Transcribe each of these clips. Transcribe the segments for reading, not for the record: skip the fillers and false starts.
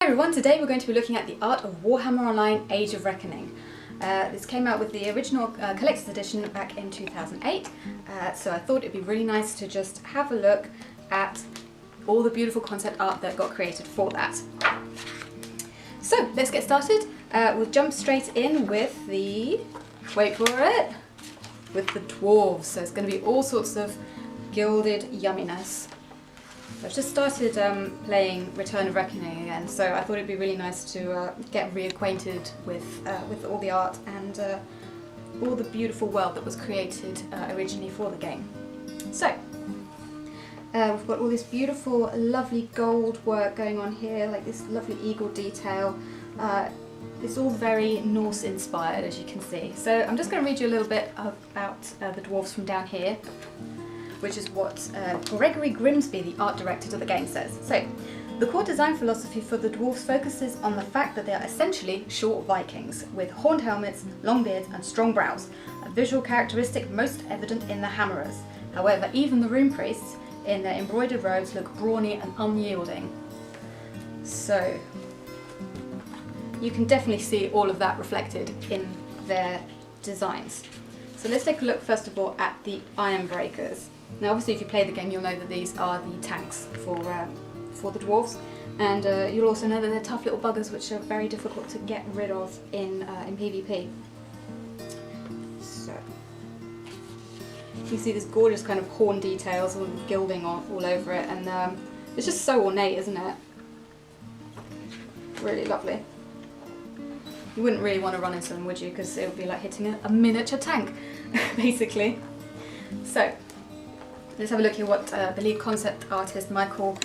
Hi everyone, today we're going to be looking at the art of Warhammer Online Age of Reckoning. This came out with the original collector's edition back in 2008, so I thought it'd be really nice to just have a look at all the beautiful concept art that got created for that. So let's get started. We'll jump straight in with the, wait for it, with the Dwarves. So it's going to be all sorts of gilded yumminess. I've just started playing Return of Reckoning again, so I thought it'd be really nice to get reacquainted with all the art and all the beautiful world that was created originally for the game. So, we've got all this beautiful, lovely gold work going on here, like this lovely eagle detail. It's all very Norse inspired, as you can see. So I'm just going to read you a little bit about the Dwarves from down here, which is what Gregory Grimsby, the art director of the game, says. So, the core design philosophy for the Dwarfs focuses on the fact that they are essentially short Vikings, with horned helmets, long beards and strong brows, a visual characteristic most evident in the Hammerers. However, even the Rune Priests, in their embroidered robes, look brawny and unyielding. So, you can definitely see all of that reflected in their designs. So let's take a look first of all at the Iron Breakers. Now obviously if you play the game you'll know that these are the tanks for the Dwarves, and you'll also know that they're tough little buggers which are very difficult to get rid of in PvP. So you see this gorgeous kind of horn details and gilding all over it, and it's just so ornate, isn't it? Really lovely. You wouldn't really want to run into them, would you? Because it would be like hitting a miniature tank, basically. So, let's have a look at what the lead concept artist Michael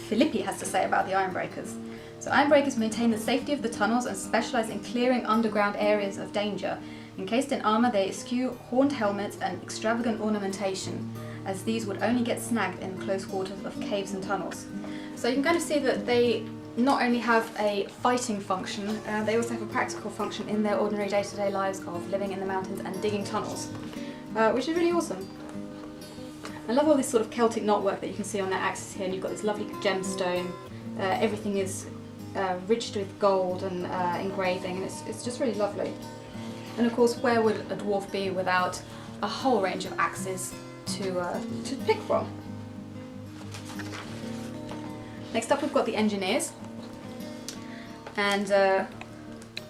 Filippi has to say about the Ironbreakers. So, Ironbreakers maintain the safety of the tunnels and specialise in clearing underground areas of danger. Encased in armour, they eschew horned helmets and extravagant ornamentation, as these would only get snagged in close quarters of caves and tunnels. So, you can kind of see that they not only have a fighting function, they also have a practical function in their ordinary day-to-day lives of living in the mountains and digging tunnels, which is really awesome. I love all this sort of Celtic knotwork that you can see on their axes here, and you've got this lovely gemstone. Everything is ridged with gold and engraving, and it's just really lovely. And of course, where would a dwarf be without a whole range of axes to pick from? Next up we've got the Engineers. And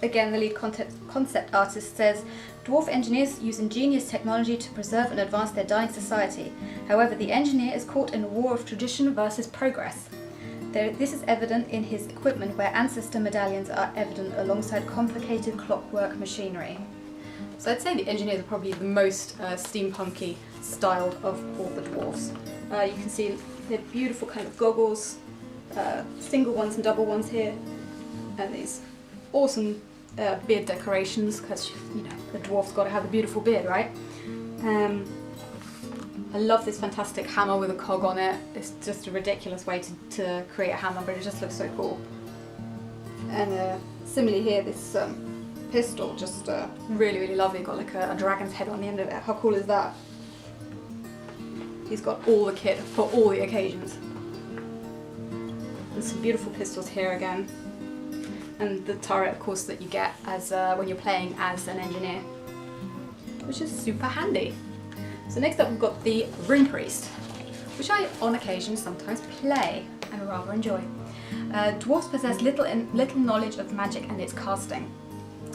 again, the lead concept artist says, Dwarf engineers use ingenious technology to preserve and advance their dying society. However, the engineer is caught in a war of tradition versus progress. This is evident in his equipment, where ancestor medallions are evident alongside complicated clockwork machinery. So I'd say the Engineers are probably the most steampunky styled of all the Dwarfs. You can see their beautiful kind of goggles, single ones and double ones here, and these awesome beard decorations, because you know the dwarf's got to have a beautiful beard, right? I love this fantastic hammer with a cog on it. It's just a ridiculous way to create a hammer, but it just looks so cool. And similarly here, this pistol, just really, really lovely. Got like a dragon's head on the end of it. How cool is that? He's got all the kit for all the occasions. And some beautiful pistols here again. And the turret, of course, that you get as when you're playing as an engineer, which is super handy. So next up we've got the Rune Priest, which I, on occasion, sometimes play and rather enjoy. Dwarves possess little knowledge of magic and its casting.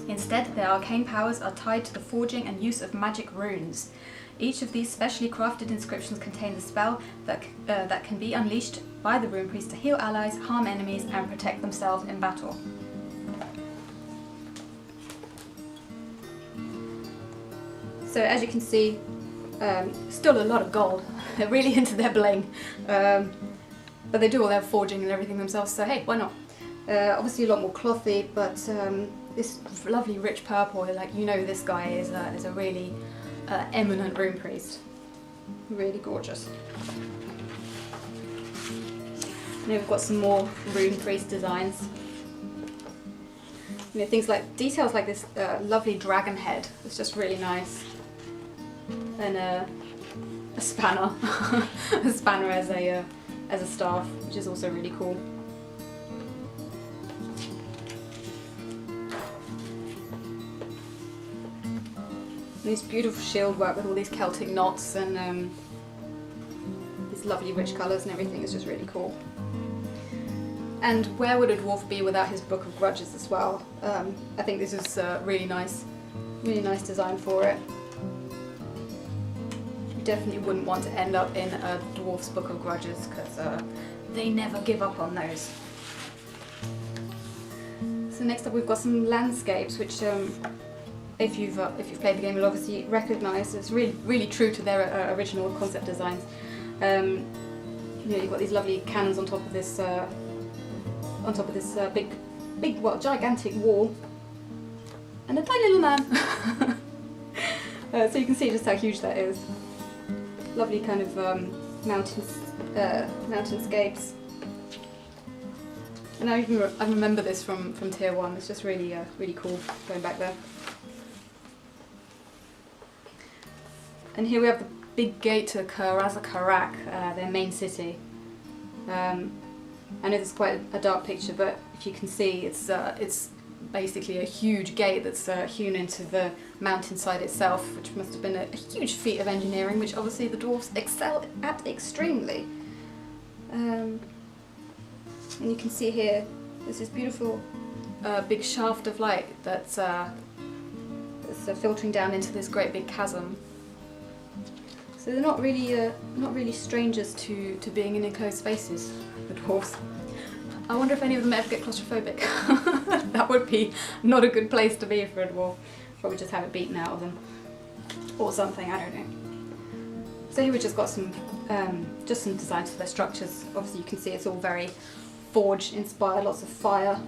Instead, their arcane powers are tied to the forging and use of magic runes. Each of these specially crafted inscriptions contains a spell that can be unleashed by the Rune Priest to heal allies, harm enemies, and protect themselves in battle. So as you can see, still a lot of gold. They're really into their bling, but they do all their forging and everything themselves, so hey, why not? Obviously a lot more clothy, but this lovely rich purple, like, you know, this guy is a really eminent Rune Priest. Really gorgeous. Now we've got some more Rune Priest designs. You know, things like details like this lovely dragon head. It's just really nice. And a spanner, a spanner as a staff, which is also really cool. This beautiful shield work with all these Celtic knots and these lovely rich colours and everything is just really cool. And where would a dwarf be without his Book of Grudges as well? I think this is really nice design for it. You definitely wouldn't want to end up in a dwarf's Book of Grudges because they never give up on those. So next up we've got some landscapes, which if you've played the game you'll obviously recognise. It's really true to their original concept designs. You know, you've got these lovely cannons on top of this big, well, gigantic wall, and a tiny little man. So you can see just how huge that is. Lovely kind of mountainscapes. And I remember this from Tier 1. It's just really cool going back there. And here we have the big gate to Karak, their main city. I know this is quite a dark picture, but if you can see, it's basically a huge gate that's hewn into the mountainside itself, which must have been a huge feat of engineering, which obviously the dwarfs excel at extremely. And you can see here, there's this beautiful big shaft of light that's filtering down into this great big chasm. So they're not really strangers to being in enclosed spaces, the dwarfs. I wonder if any of them ever get claustrophobic. That would be not a good place to be for a dwarf. Probably just have it beaten out of them. Or something, I don't know. So here we've just got some designs for their structures. Obviously you can see it's all very forge inspired, lots of fire.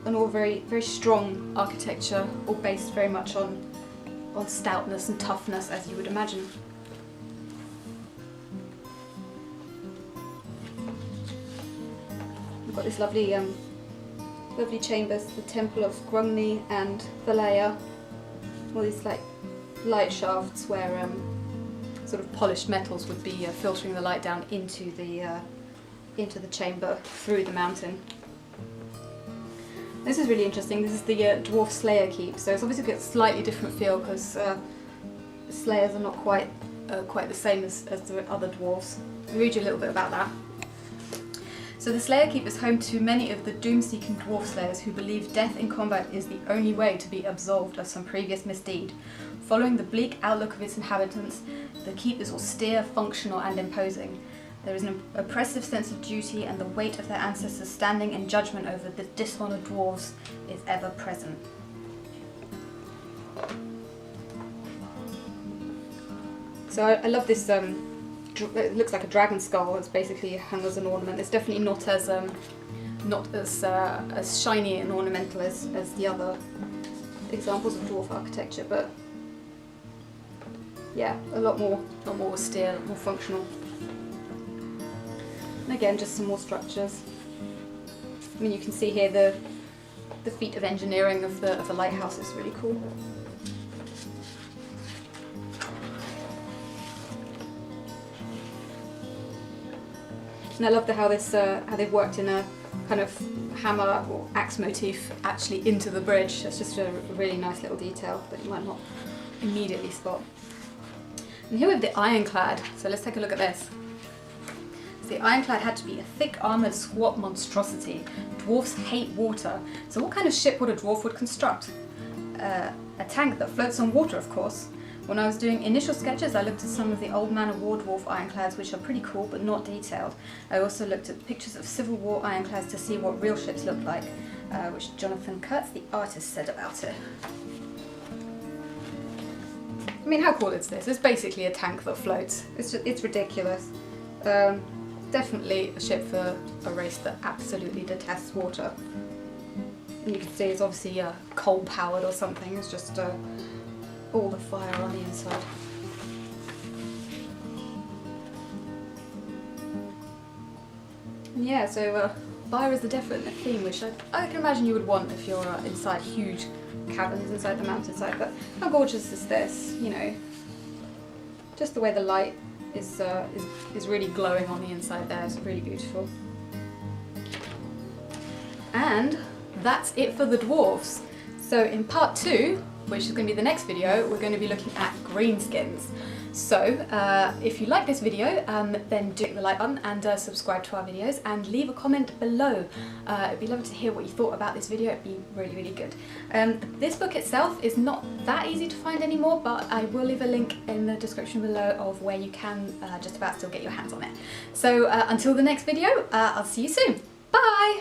And all very strong architecture, all based very much on stoutness and toughness, as you would imagine. We've got this lovely chambers, the Temple of Guanine and the Lair. All these like light shafts where sort of polished metals would be filtering the light down into the chamber through the mountain. This is really interesting. This is the Dwarf Slayer Keep, so it's obviously got a slightly different feel because Slayers are not quite the same as the other dwarves. I'll read you a little bit about that. So the Slayer Keep is home to many of the doom-seeking dwarf slayers who believe death in combat is the only way to be absolved of some previous misdeed. Following the bleak outlook of its inhabitants, the keep is austere, functional and imposing. There is an oppressive sense of duty, and the weight of their ancestors standing in judgment over the dishonoured dwarves is ever present. So I love this, it looks like a dragon skull. It's basically hung as an ornament. It's definitely not as shiny and ornamental as the other examples of dwarf architecture, but yeah, a lot more austere, a lot more functional. And again, just some more structures. I mean, you can see here the feat of engineering of the lighthouse is really cool. And I love how they've worked in a kind of hammer or axe motif actually into the bridge. It's just a really nice little detail that you might not immediately spot. And here we have the ironclad. So let's take a look at this. The ironclad had to be a thick armoured squat monstrosity. Dwarfs hate water, so what kind of ship would a dwarf would construct? A tank that floats on water, of course. When I was doing initial sketches, I looked at some of the old Man of War dwarf ironclads, which are pretty cool but not detailed. I also looked at pictures of Civil War ironclads to see what real ships looked like, which Jonathan Kurtz, the artist, said about it. I mean, how cool is this? It's basically a tank that floats. It's ridiculous. Definitely a ship for a race that absolutely detests water. And you can see it's obviously coal powered or something. It's just all the fire on the inside. And yeah, so fire is the definite theme, which I can imagine you would want if you're inside huge caverns inside the mountainside. But how gorgeous is this? You know, just the way the light is really glowing on the inside there. It's really beautiful. And that's it for the dwarves. So in part 2 which is going to be the next video, we're going to be looking at greenskins. So if you like this video, then do hit the like button and subscribe to our videos and leave a comment below. It'd be lovely to hear what you thought about this video. It'd be really, really good. This book itself is not that easy to find anymore, but I will leave a link in the description below of where you can just about still get your hands on it. So until the next video, I'll see you soon. Bye!